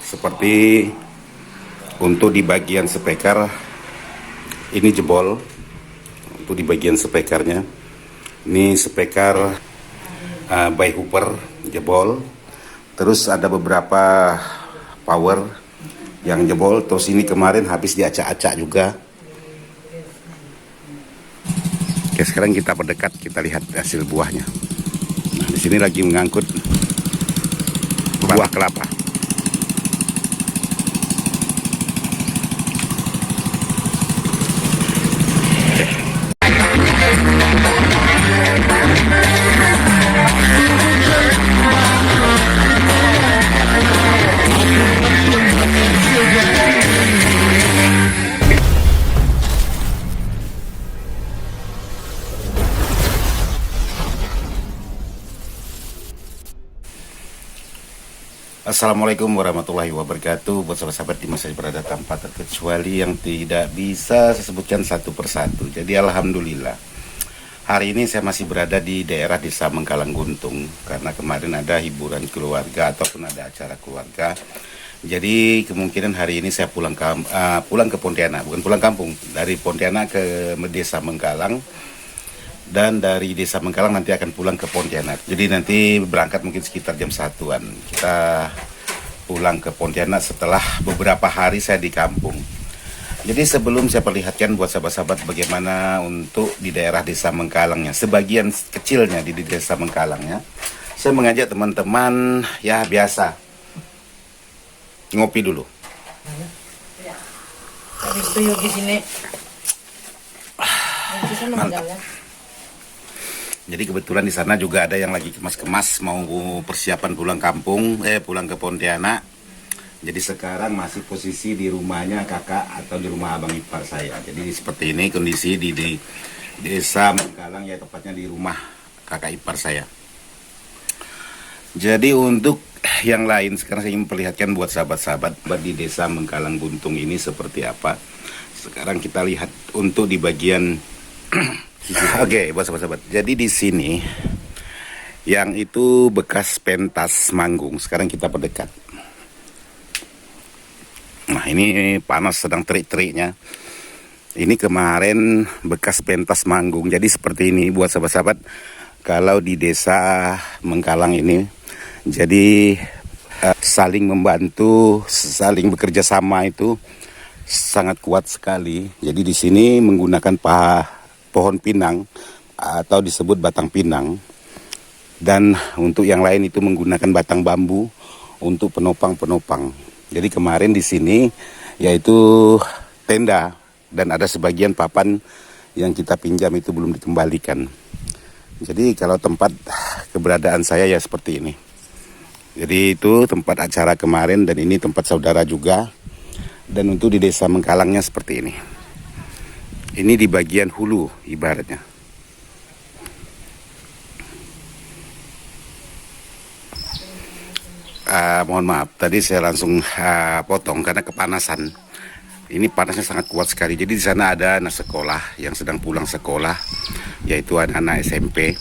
seperti untuk di bagian speaker ini jebol. Untuk di bagian speakernya ini speaker by Hooper jebol. Terus ada beberapa power yang jebol. Terus ini kemarin habis diacak-acak juga. Oke, sekarang kita berdekat, kita lihat hasil buahnya. Nah, di sini lagi mengangkut buah kelapa. Assalamualaikum warahmatullahi wabarakatuh. Buat sahabat-sahabat di masa berada tanpa terkecuali yang tidak bisa saya sebutkan satu persatu. Jadi alhamdulillah hari ini saya masih berada di daerah Desa Mengkalang Guntung, karena kemarin ada hiburan keluarga ataupun ada acara keluarga. Jadi kemungkinan hari ini saya pulang ke Pontianak, bukan pulang kampung, dari Pontianak ke Desa Mengkalang. Dan dari Desa Mengkalang nanti akan pulang ke Pontianak. Jadi nanti berangkat mungkin sekitar jam 1-an. Kita pulang ke Pontianak setelah beberapa hari saya di kampung. Jadi sebelum saya perlihatkan buat sahabat-sahabat bagaimana untuk di daerah Desa Mengkalangnya, sebagian kecilnya di Desa Mengkalangnya, saya mengajak teman-teman ya biasa ngopi dulu. Habis itu yuk di sini. Mantap. Jadi kebetulan di sana juga ada yang lagi kemas-kemas mau persiapan pulang ke Pontianak. Jadi sekarang masih posisi di rumahnya kakak atau di rumah abang ipar saya. Jadi seperti ini kondisi di Desa Mengkalang, ya tepatnya di rumah kakak ipar saya. Jadi untuk yang lain sekarang saya ingin memperlihatkan buat sahabat-sahabat di Desa Mengkalang Guntung ini seperti apa. Sekarang kita lihat untuk di bagian Oke, buat sahabat-sahabat. Jadi di sini yang itu bekas pentas manggung. Sekarang kita berdekat. Nah, ini panas sedang terik-teriknya. Ini kemarin bekas pentas manggung. Jadi seperti ini buat sahabat-sahabat. Kalau di Desa Mengkalang ini, jadi saling membantu, saling bekerja sama itu sangat kuat sekali. Jadi di sini menggunakan pohon pinang atau disebut batang pinang, dan untuk yang lain itu menggunakan batang bambu untuk penopang-penopang. Jadi kemarin di sini yaitu tenda, dan ada sebagian papan yang kita pinjam itu belum dikembalikan. Jadi kalau tempat keberadaan saya ya seperti ini. Jadi itu tempat acara kemarin, dan ini tempat saudara juga. Dan untuk di Desa Mengkalangnya seperti ini. Ini di bagian hulu ibaratnya. Mohon maaf, tadi saya langsung potong karena kepanasan. Ini panasnya sangat kuat sekali. Jadi di sana ada anak sekolah yang sedang pulang sekolah, yaitu anak-anak SMP.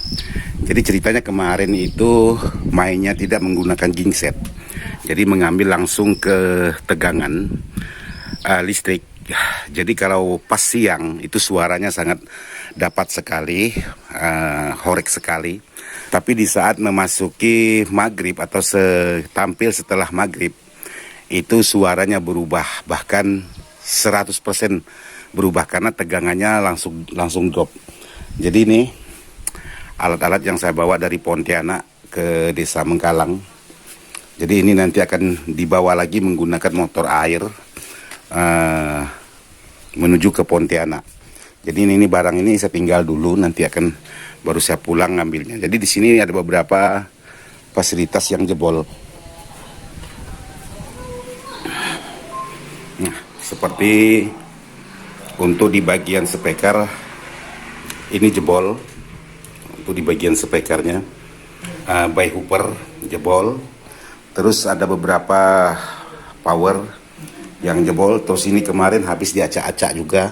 Jadi ceritanya kemarin itu mainnya tidak menggunakan genset. Jadi mengambil langsung ke tegangan listrik. Jadi kalau pas siang itu suaranya sangat dapat sekali, horek sekali. Tapi di saat memasuki maghrib atau tampil setelah maghrib, itu suaranya berubah, bahkan 100% berubah karena tegangannya langsung drop. Jadi ini alat-alat yang saya bawa dari Pontianak ke Desa Mengkalang. Jadi ini nanti akan dibawa lagi menggunakan motor air menuju ke Pontianak. Jadi ini barang ini saya tinggal dulu, nanti akan baru saya pulang ngambilnya. Jadi di sini ada beberapa fasilitas yang jebol. Nah, seperti untuk di bagian speaker ini jebol. Untuk di bagian speakernya by Hooper jebol. Terus ada beberapa power yang jebol. Terus ini kemarin habis diacak-acak juga.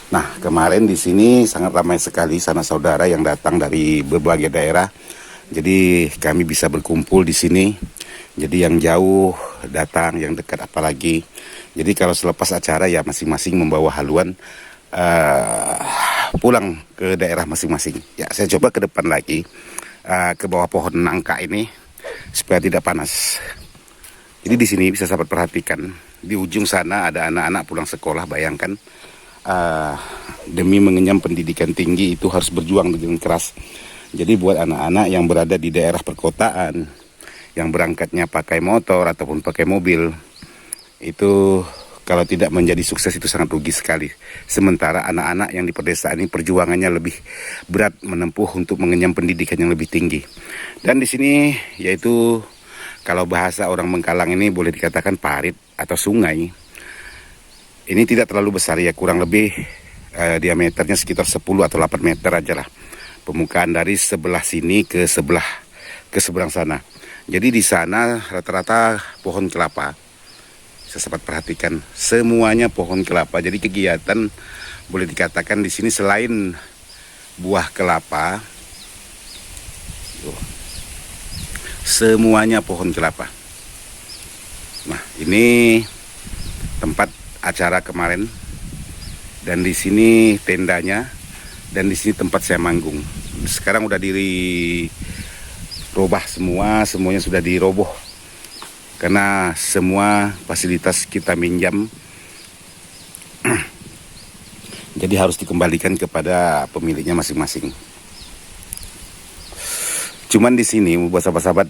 Nah, kemarin di sini sangat ramai sekali sanak saudara yang datang dari berbagai daerah. Jadi kami bisa berkumpul di sini Jadi yang jauh datang, yang dekat apalagi. Jadi kalau selepas acara ya masing-masing membawa haluan uh, pulang ke daerah masing-masing. Ya, saya coba ke depan lagi, ke bawah pohon nangka ini supaya tidak panas. Jadi di sini bisa sahabat perhatikan, di ujung sana ada anak-anak pulang sekolah. Bayangkan, demi mengenyam pendidikan tinggi itu harus berjuang dengan keras. Jadi buat anak-anak yang berada di daerah perkotaan, yang berangkatnya pakai motor ataupun pakai mobil, itu kalau tidak menjadi sukses itu sangat rugi sekali. Sementara anak-anak yang di pedesaan ini perjuangannya lebih berat menempuh untuk mengenyam pendidikan yang lebih tinggi. Dan di sini yaitu kalau bahasa orang Mengkalang ini boleh dikatakan parit atau sungai. Ini tidak terlalu besar ya, kurang lebih diameternya sekitar 10 atau 8 meter aja lah. Permukaan dari sebelah sini ke seberang sana. Jadi di sana rata-rata pohon kelapa. Saya sempat perhatikan semuanya pohon kelapa. Jadi kegiatan boleh dikatakan di sini selain buah kelapa, semuanya pohon kelapa. Nah, ini tempat acara kemarin, dan di sini tendanya, dan di sini tempat saya manggung. Sekarang udah dirubah semuanya sudah diroboh karena semua fasilitas kita minjam jadi harus dikembalikan kepada pemiliknya masing-masing. Cuman di sini buat sahabat-sahabat,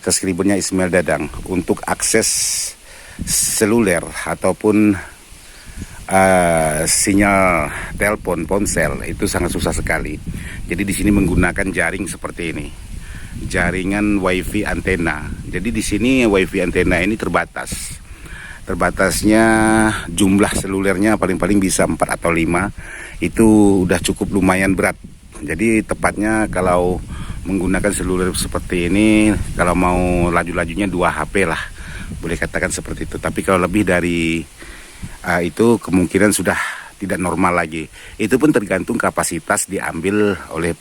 subscribernya Ismail Dadang, untuk akses seluler ataupun sinyal telepon ponsel itu sangat susah sekali. Jadi di sini menggunakan jaring seperti ini, jaringan wifi antena. Jadi di sini wifi antena ini terbatas. Terbatasnya jumlah selulernya paling-paling bisa 4 atau 5. Itu udah cukup lumayan berat. Jadi tepatnya kalau menggunakan seluler seperti ini, kalau mau laju-lajunya 2 HP lah, boleh katakan seperti itu. Tapi kalau lebih dari itu kemungkinan sudah tidak normal lagi. Itu pun tergantung kapasitas diambil oleh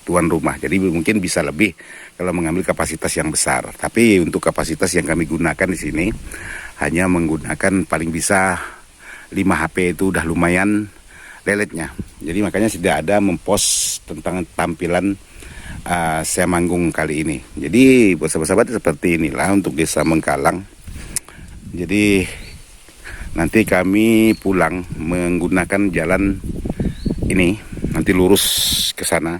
tuan rumah. Jadi mungkin bisa lebih kalau mengambil kapasitas yang besar. Tapi untuk kapasitas yang kami gunakan di sini hanya menggunakan paling bisa 5 HP, itu udah lumayan leletnya. Jadi makanya tidak ada mempost tentang tampilan saya manggung kali ini. Jadi buat sahabat-sahabat seperti inilah untuk Desa Mengkalang. Jadi nanti kami pulang menggunakan jalan ini, nanti lurus ke sana.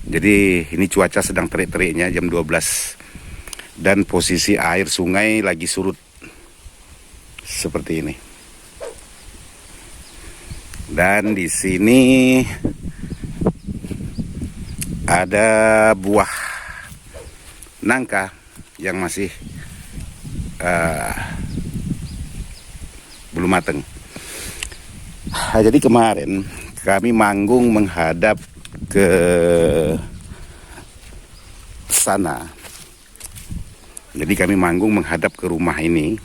Jadi ini cuaca sedang terik-teriknya jam 12 dan posisi air sungai lagi surut seperti ini. Dan di sini ada buah nangka yang masih belum mateng. Jadi kemarin kami manggung menghadap ke sana. Jadi kami manggung menghadap ke rumah ini.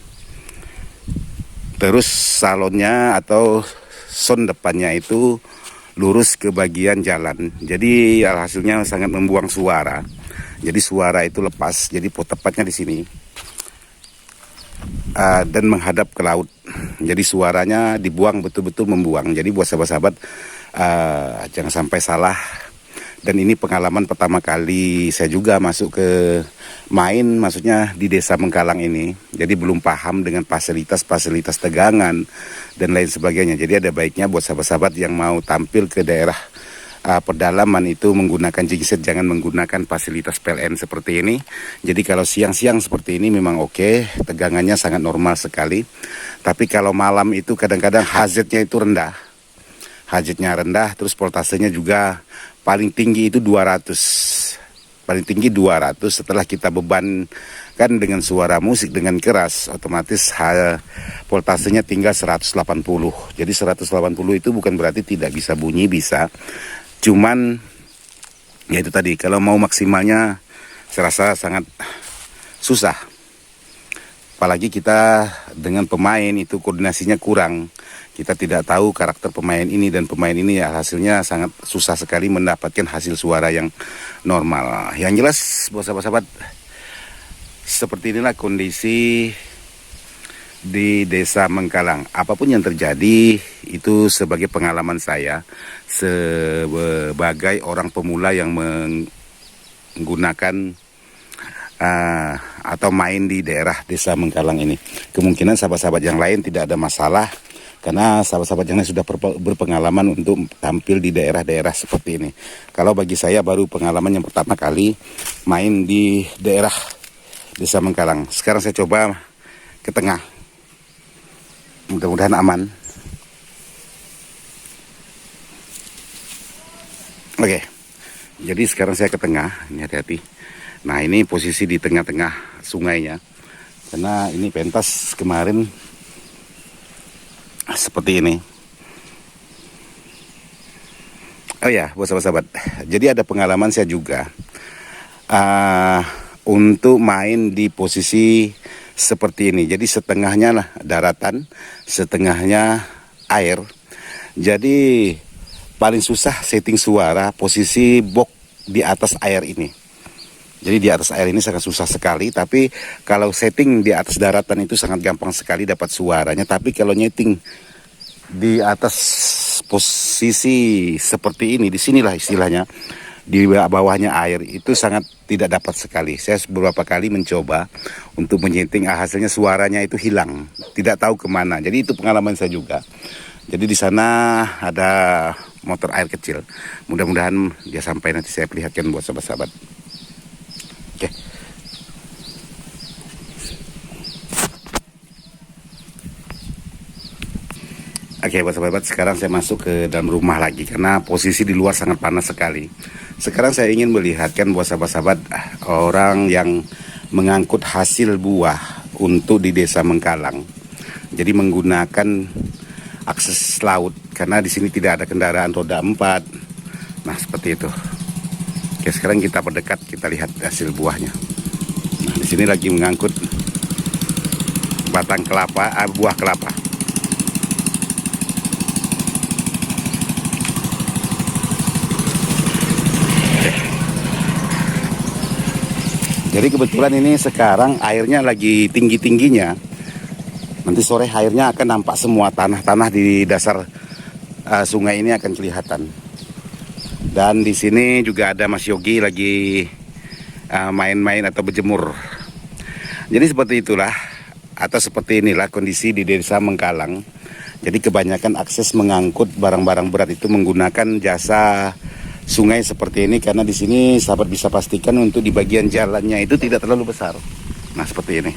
Terus salonnya atau sound depannya itu lurus ke bagian jalan. Jadi hasilnya sangat membuang suara. Jadi suara itu lepas. Jadi tepatnya di sini. Dan menghadap ke laut. Jadi suaranya dibuang, betul-betul membuang. Jadi buat sahabat-sahabat jangan sampai salah. Dan ini pengalaman pertama kali saya juga masuk ke maksudnya di Desa Mengkalang ini. Jadi belum paham dengan fasilitas tegangan dan lain sebagainya. Jadi ada baiknya buat sahabat-sahabat yang mau tampil ke daerah pedalaman itu menggunakan jingset, jangan menggunakan fasilitas PLN seperti ini. Jadi kalau siang-siang seperti ini memang oke, tegangannya sangat normal sekali. Tapi kalau malam itu kadang-kadang hazardnya itu rendah. Hazardnya rendah, terus voltasenya juga paling tinggi itu 200. Paling tinggi 200, setelah kita bebankan dengan suara musik dengan keras, otomatis voltasenya tinggal 180. Jadi 180 itu bukan berarti tidak bisa bunyi, bisa. Cuman ya itu tadi, kalau mau maksimalnya saya rasa sangat susah. Apalagi kita dengan pemain itu koordinasinya kurang. Kita tidak tahu karakter pemain ini dan pemain ini, ya hasilnya sangat susah sekali mendapatkan hasil suara yang normal. Yang jelas buat sahabat-sahabat, seperti inilah kondisi di Desa Mengkalang. Apapun yang terjadi itu sebagai pengalaman saya sebagai orang pemula yang menggunakan atau main di daerah Desa Mengkalang ini. Kemungkinan sahabat-sahabat yang lain tidak ada masalah karena sahabat-sahabat yang lain sudah berpengalaman untuk tampil di daerah-daerah seperti ini. Kalau bagi saya baru pengalaman yang pertama kali main di daerah Desa Mengkalang. Sekarang saya coba ke tengah. Mudah-mudahan aman. Oke. Jadi sekarang saya ke tengah. Ini hati-hati. Nah, ini posisi di tengah-tengah sungainya. Karena ini pentas kemarin seperti ini. Oh ya, buat sahabat-sahabat. Jadi ada pengalaman saya juga untuk main di posisi seperti ini. Jadi setengahnya lah daratan, setengahnya air. Jadi paling susah setting suara posisi box di atas air ini. Jadi di atas air ini sangat susah sekali. Tapi kalau setting di atas daratan itu sangat gampang sekali dapat suaranya. Tapi kalau nyeting di atas posisi seperti ini, di sinilah istilahnya, di bawahnya air itu sangat tidak dapat sekali. Saya beberapa kali mencoba untuk menyeting, hasilnya suaranya itu hilang, tidak tahu kemana. Jadi itu pengalaman saya juga. Jadi di sana ada motor air kecil. Mudah-mudahan dia sampai, nanti saya perlihatkan buat sahabat-sahabat. Oke. Oke, buat sahabat, sekarang saya masuk ke dalam rumah lagi karena posisi di luar sangat panas sekali. Sekarang saya ingin melihatkan buat sahabat-sahabat orang yang mengangkut hasil buah untuk di Desa Mengkalang. Jadi menggunakan akses laut karena di sini tidak ada kendaraan roda 4. Nah, seperti itu. Oke, sekarang kita berdekat, kita lihat hasil buahnya. Nah, di sini lagi mengangkut batang kelapa, buah kelapa. Jadi kebetulan ini sekarang airnya lagi tinggi-tingginya. Nanti sore airnya akan nampak semua, tanah-tanah di dasar sungai ini akan kelihatan. Dan di sini juga ada Mas Yogi lagi main-main atau berjemur. Jadi seperti itulah atau seperti inilah kondisi di Desa Mengkalang. Jadi kebanyakan akses mengangkut barang-barang berat itu menggunakan jasa sungai seperti ini, karena di sini sahabat bisa pastikan untuk di bagian jalannya itu tidak terlalu besar. Nah, seperti ini.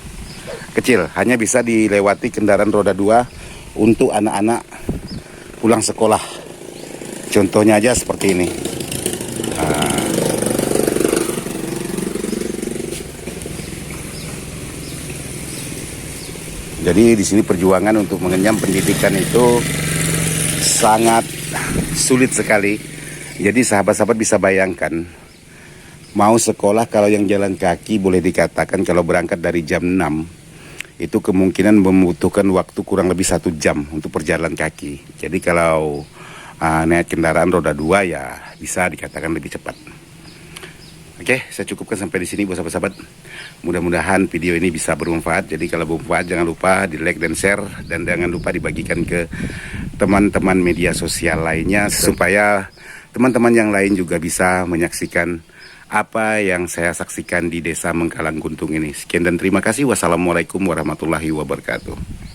Kecil, hanya bisa dilewati kendaraan roda 2 untuk anak-anak pulang sekolah. Contohnya aja seperti ini. Jadi di sini perjuangan untuk mengenyam pendidikan itu sangat sulit sekali. Jadi sahabat-sahabat bisa bayangkan, mau sekolah kalau yang jalan kaki boleh dikatakan kalau berangkat dari jam 6, itu kemungkinan membutuhkan waktu kurang lebih 1 jam untuk berjalan kaki. Jadi kalau naik kendaraan roda 2 ya bisa dikatakan lebih cepat. Oke, saya cukupkan sampai di sini buat sahabat-sahabat. Mudah-mudahan video ini bisa bermanfaat. Jadi kalau bermanfaat jangan lupa di like dan share, dan jangan lupa dibagikan ke teman-teman media sosial lainnya supaya teman-teman yang lain juga bisa menyaksikan apa yang saya saksikan di Desa Mengkalang Guntung ini. Sekian dan terima kasih. Wassalamualaikum warahmatullahi wabarakatuh.